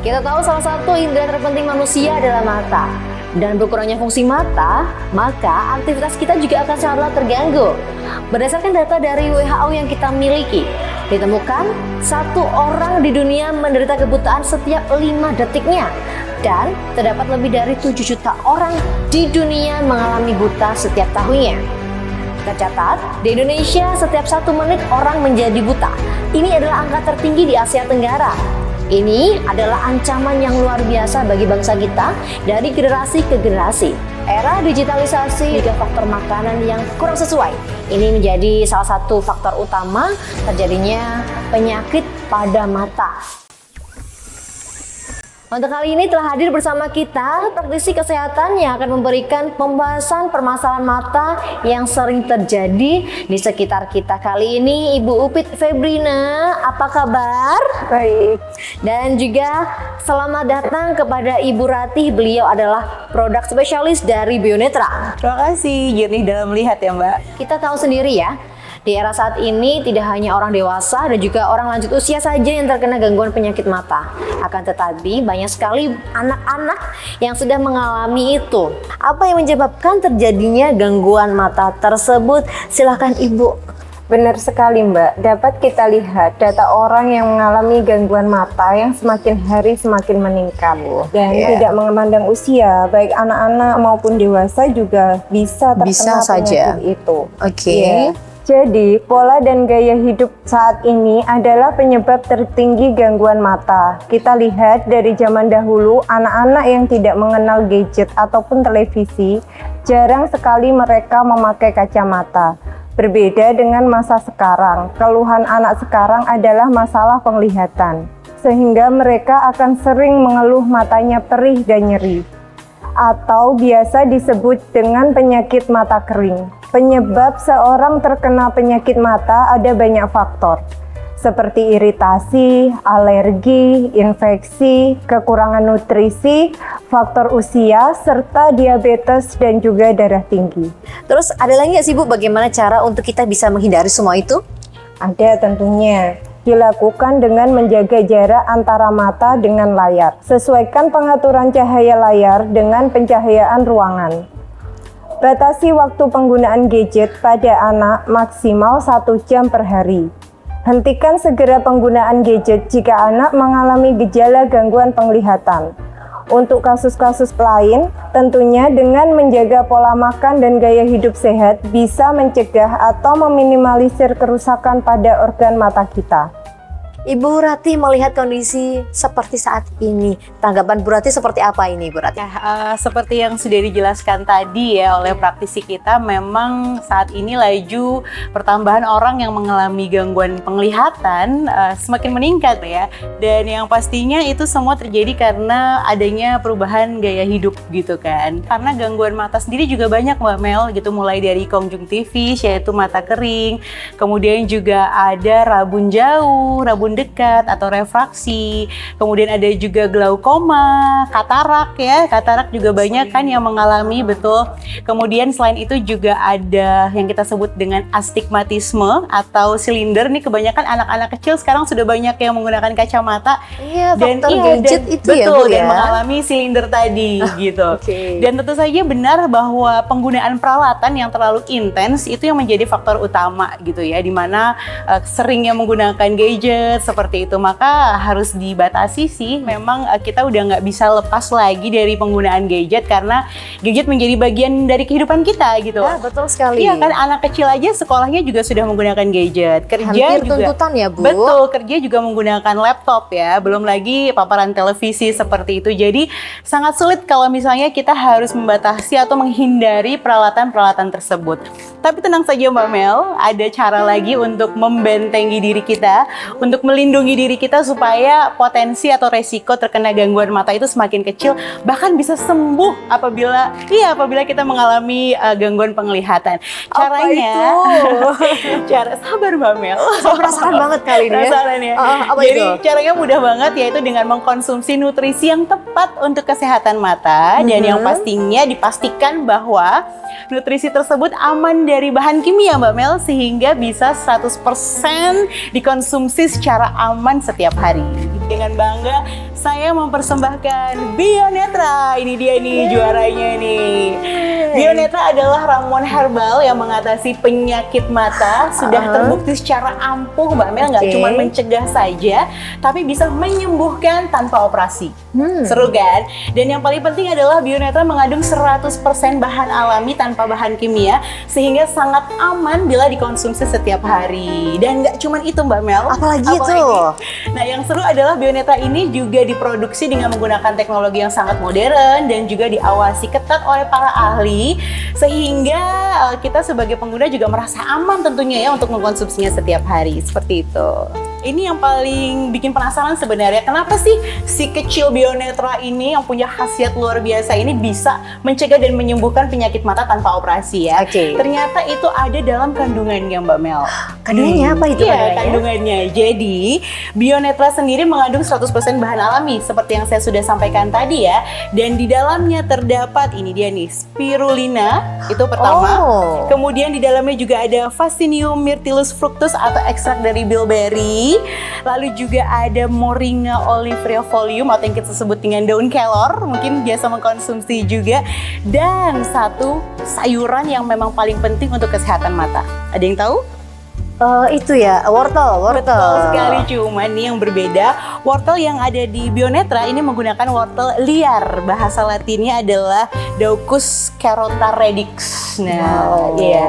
Kita tahu salah satu indera terpenting manusia adalah mata. Dan berkurangnya fungsi mata, maka aktivitas kita juga akan sangatlah terganggu. Berdasarkan data dari WHO yang kita miliki, ditemukan satu orang di dunia menderita kebutaan setiap 5 detiknya. Dan terdapat lebih dari 7 juta orang di dunia mengalami buta setiap tahunnya. Tercatat, di Indonesia setiap 1 menit orang menjadi buta. Ini adalah angka tertinggi di Asia Tenggara. Ini adalah ancaman yang luar biasa bagi bangsa kita dari generasi ke generasi. Era digitalisasi juga faktor makanan yang kurang sesuai. Ini menjadi salah satu faktor utama terjadinya penyakit pada mata. Untuk kali ini telah hadir bersama kita praktisi kesehatan yang akan memberikan pembahasan permasalahan mata yang sering terjadi di sekitar kita. Kali ini Ibu Upit Febrina, apa kabar? Baik. Dan juga selamat datang kepada Ibu Ratih, beliau adalah produk spesialis dari Bionetra. Terima kasih, jernih dalam melihat ya Mbak. Kita tahu sendiri ya, di era saat ini tidak hanya orang dewasa dan juga orang lanjut usia saja yang terkena gangguan penyakit mata. Akan tetapi banyak sekali anak-anak yang sudah mengalami itu. Apa yang menyebabkan terjadinya gangguan mata tersebut? Silahkan Ibu. Benar sekali Mbak, dapat kita lihat data orang yang mengalami gangguan mata yang semakin hari semakin meningkat dan tidak memandang usia, baik anak-anak maupun dewasa juga bisa terkena penyakit itu. Oke. Jadi, pola dan gaya hidup saat ini adalah penyebab tertinggi gangguan mata. Kita lihat dari zaman dahulu, anak-anak yang tidak mengenal gadget ataupun televisi, jarang sekali mereka memakai kacamata. Berbeda dengan masa sekarang, keluhan anak sekarang adalah masalah penglihatan, sehingga mereka akan sering mengeluh matanya perih dan nyeri, atau biasa disebut dengan penyakit mata kering. Penyebab seorang terkena penyakit mata ada banyak faktor, seperti iritasi, alergi, infeksi, kekurangan nutrisi, faktor usia, serta diabetes dan juga darah tinggi. Terus ada lagi nggak sih Bu, bagaimana cara untuk kita bisa menghindari semua itu? Ada tentunya. Dilakukan dengan menjaga jarak antara mata dengan layar. Sesuaikan pengaturan cahaya layar dengan pencahayaan ruangan. Batasi waktu penggunaan gadget pada anak maksimal 1 jam per hari. Hentikan segera penggunaan gadget jika anak mengalami gejala gangguan penglihatan. Untuk kasus-kasus lain, tentunya dengan menjaga pola makan dan gaya hidup sehat bisa mencegah atau meminimalisir kerusakan pada organ mata kita. Ibu Ratih melihat kondisi seperti saat ini, tanggapan Bu Ratih seperti apa ini Bu Ratih? Seperti yang sudah dijelaskan tadi ya oleh praktisi kita, memang saat ini laju pertambahan orang yang mengalami gangguan penglihatan semakin meningkat ya. Dan yang pastinya itu semua terjadi karena adanya perubahan gaya hidup gitu kan. Karena gangguan mata sendiri juga banyak Mbak Mel gitu, mulai dari konjungtivis yaitu mata kering, kemudian juga ada rabun jauh, rabun dekat atau refraksi, kemudian ada juga glaukoma, katarak ya, katarak juga banyak kan yang mengalami, betul. Kemudian selain itu juga ada yang kita sebut dengan astigmatisme atau silinder nih, kebanyakan anak-anak kecil sekarang sudah banyak yang menggunakan kacamata. Iya, faktor gadget itu betul, ya Bu dan ya, mengalami silinder tadi gitu. Okay. Dan tentu saja benar bahwa penggunaan peralatan yang terlalu intens itu yang menjadi faktor utama gitu ya, dimana seringnya menggunakan gadget seperti itu, maka harus dibatasi sih. Memang kita udah nggak bisa lepas lagi dari penggunaan gadget karena gadget menjadi bagian dari kehidupan kita gitu. Ya, betul sekali. Iya kan, anak kecil aja sekolahnya juga sudah menggunakan gadget, kerja hampir juga tuntutan ya Bu. Betul, kerja juga menggunakan laptop ya, belum lagi paparan televisi seperti itu. Jadi sangat sulit kalau misalnya kita harus membatasi atau menghindari peralatan-peralatan tersebut. Tapi tenang saja Mbak Mel, ada cara lagi untuk membentengi diri kita, untuk melindungi diri kita supaya potensi atau resiko terkena gangguan mata itu semakin kecil, bahkan bisa sembuh apabila kita mengalami gangguan penglihatan. Caranya, cara sabar Mbak Mel. Saya penasaran banget kali ini. Penasaran ya. Jadi caranya mudah banget, yaitu dengan mengkonsumsi nutrisi yang tepat untuk kesehatan mata dan yang pastinya dipastikan bahwa nutrisi tersebut aman dari bahan kimia Mbak Mel, sehingga bisa 100% dikonsumsi secara aman setiap hari. Dengan bangga saya mempersembahkan Bionetra. Ini dia nih juaranya nih. Bionetra adalah ramuan herbal yang mengatasi penyakit mata. Sudah terbukti secara ampuh Mbak Mel, nggak cuma mencegah saja, tapi bisa menyembuhkan tanpa operasi. Seru kan? Dan yang paling penting adalah Bionetra mengandung 100% bahan alami tanpa bahan kimia, sehingga sangat aman bila dikonsumsi setiap hari. Dan nggak cuma itu Mbak Mel. Apalagi itu? Nah, yang seru adalah Bionetra ini juga diproduksi dengan menggunakan teknologi yang sangat modern dan juga diawasi ketat oleh para ahli, sehingga kita sebagai pengguna juga merasa aman tentunya ya untuk mengkonsumsinya setiap hari. Seperti itu. Ini yang paling bikin penasaran sebenarnya, kenapa sih si kecil Bionetra ini yang punya khasiat luar biasa ini bisa mencegah dan menyembuhkan penyakit mata tanpa operasi ya? Ternyata itu ada dalam kandungannya Mbak Mel. Kandungannya apa itu? Iya, kandungannya. Jadi, Bionetra sendiri mengandung 100% bahan alami seperti yang saya sudah sampaikan tadi ya. Dan di dalamnya terdapat, ini dia nih, spirulina, itu pertama. Kemudian di dalamnya juga ada Vaccinium myrtillus fructus atau ekstrak dari bilberry. Lalu juga ada Moringa oleifolium atau yang kita sebut dengan daun kelor, mungkin biasa mengkonsumsi juga. Dan satu sayuran yang memang paling penting untuk kesehatan mata. Ada yang tahu? Itu ya, wortel. Betul sekali, cuman nih yang berbeda, wortel yang ada di Bionetra ini menggunakan wortel liar. Bahasa latinnya adalah Daucus carota radix. Nah, iya.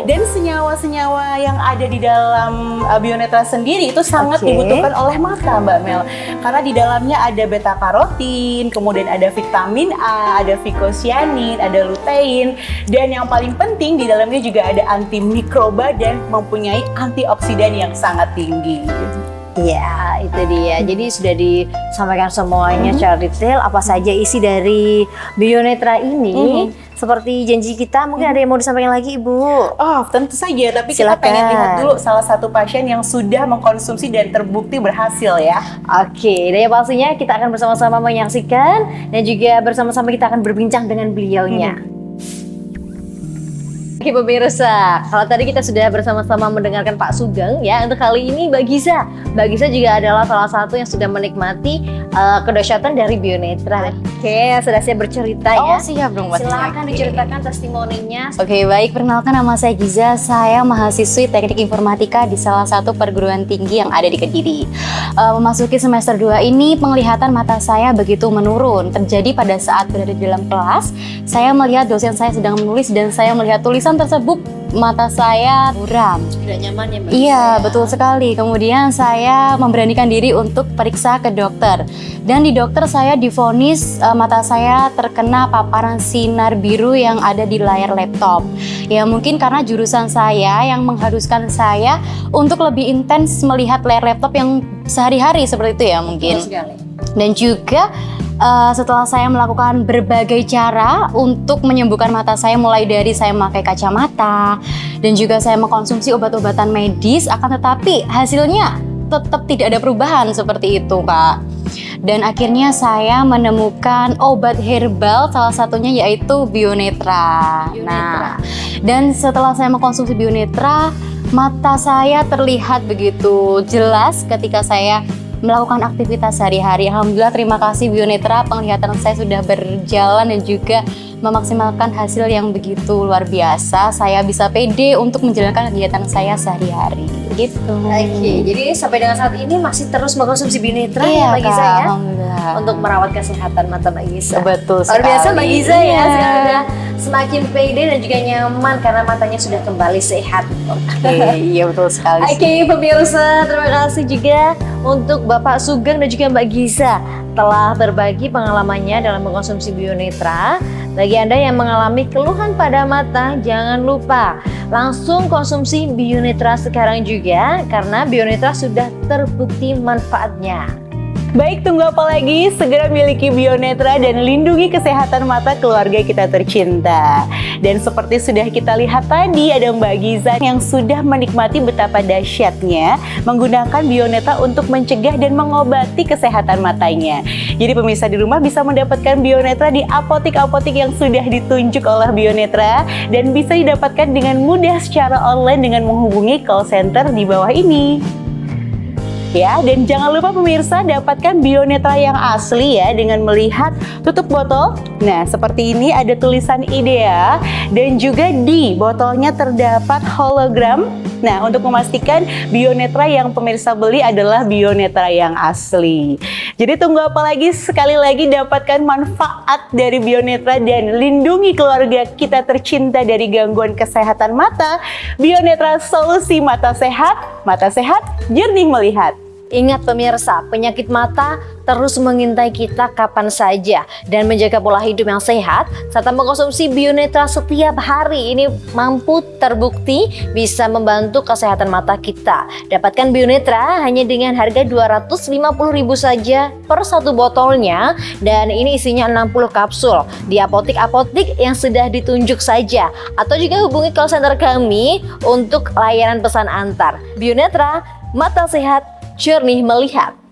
Dan senyawa-senyawa yang ada di dalam Bionetra sendiri itu sangat dibutuhkan oleh mata, Mbak Mel. Karena di dalamnya ada beta karotin, kemudian ada vitamin A, ada vicocyanin, ada lutein, dan yang paling penting di dalamnya juga ada antimikroba dan mempunyai antioksidan yang sangat tinggi. Iya, itu dia. Jadi sudah disampaikan semuanya secara detail apa saja isi dari Bionetra ini. Seperti janji kita, mungkin ada yang mau disampaikan lagi, Ibu? Oh, tentu saja. Tapi Silakan. kita pengen lihat dulu salah satu pasien yang sudah mengkonsumsi dan terbukti berhasil ya. Oke, dan yang pastinya kita akan bersama-sama menyaksikan dan juga bersama-sama kita akan berbincang dengan beliaunya. Oke pemirsa, kalau tadi kita sudah bersama-sama mendengarkan Pak Sugeng ya, untuk kali ini Mbak Giza. Mbak Giza juga adalah salah satu yang sudah menikmati kedahsyatan dari Bionetra. Oke, sudah siap bercerita ya. Oh siap dong Mbak. Silakan diceritakan testimoninya. Oke, baik, perkenalkan nama saya Giza. Saya mahasiswi Teknik Informatika di salah satu perguruan tinggi yang ada di Kediri. Memasuki semester 2 ini penglihatan mata saya begitu menurun. Terjadi pada saat berada di dalam kelas, saya melihat dosen saya sedang menulis dan saya melihat tulisan tersebut, mata saya buram. Tidak nyaman ya Mbak? Iya, betul sekali. Kemudian saya memberanikan diri untuk periksa ke dokter. Dan di dokter saya divonis mata saya terkena paparan sinar biru yang ada di layar laptop. Ya mungkin karena jurusan saya yang mengharuskan saya untuk lebih intens melihat layar laptop yang sehari-hari seperti itu ya mungkin. Betul sekali. Dan juga setelah saya melakukan berbagai cara untuk menyembuhkan mata saya, mulai dari saya memakai kacamata dan juga saya mengkonsumsi obat-obatan medis, akan tetapi hasilnya tetap tidak ada perubahan seperti itu Kak. Dan akhirnya saya menemukan obat herbal, salah satunya yaitu Bionetra. Nah, dan setelah saya mengkonsumsi Bionetra, mata saya terlihat begitu jelas ketika saya melakukan aktivitas sehari-hari. Alhamdulillah, terima kasih Bionetra, penglihatan saya sudah berjalan dan juga memaksimalkan hasil yang begitu luar biasa. Saya bisa pede untuk menjalankan kegiatan saya sehari-hari. Gitu. Oke, jadi sampai dengan saat ini masih terus mengkonsumsi Bionetra Iya, ya Mbak Giza Kak, ya? Alhamdulillah. Untuk merawat kesehatan mata Mbak Giza. Betul Luar biasa sekali. Mbak Giza ya, Iya. sekarang sudah semakin pede dan juga nyaman karena matanya sudah kembali sehat. Iya betul sekali. Oke pemirsa, terima kasih juga untuk Bapak Sugeng dan juga Mbak Giza telah berbagi pengalamannya dalam mengkonsumsi Bionetra. Bagi Anda yang mengalami keluhan pada mata, jangan lupa langsung konsumsi Bionetra sekarang juga karena Bionetra sudah terbukti manfaatnya. Baik, tunggu apa lagi? Segera miliki Bionetra dan lindungi kesehatan mata keluarga kita tercinta. Dan seperti sudah kita lihat tadi, ada Mbak Giza yang sudah menikmati betapa dahsyatnya menggunakan Bionetra untuk mencegah dan mengobati kesehatan matanya. Jadi pemirsa di rumah bisa mendapatkan Bionetra di apotik-apotik yang sudah ditunjuk oleh Bionetra dan bisa didapatkan dengan mudah secara online dengan menghubungi call center di bawah ini. ya. Dan jangan lupa pemirsa dapatkan Bionetra yang asli ya dengan melihat tutup botol. Nah, seperti ini ada tulisan IDEA dan juga di botolnya terdapat hologram. Nah, untuk memastikan Bionetra yang pemirsa beli adalah Bionetra yang asli. Jadi tunggu apa lagi? Sekali lagi dapatkan manfaat dari Bionetra dan lindungi keluarga kita tercinta dari gangguan kesehatan mata. Bionetra, solusi mata sehat, jernih melihat. Ingat pemirsa, penyakit mata terus mengintai kita kapan saja, dan menjaga pola hidup yang sehat serta mengkonsumsi Bionetra setiap hari ini mampu terbukti bisa membantu kesehatan mata kita. Dapatkan Bionetra hanya dengan harga 250.000 saja per satu botolnya, dan ini isinya 60 kapsul di apotik-apotik yang sudah ditunjuk saja, atau juga hubungi call center kami untuk layanan pesan antar. Bionetra, mata sehat, jernih melihat.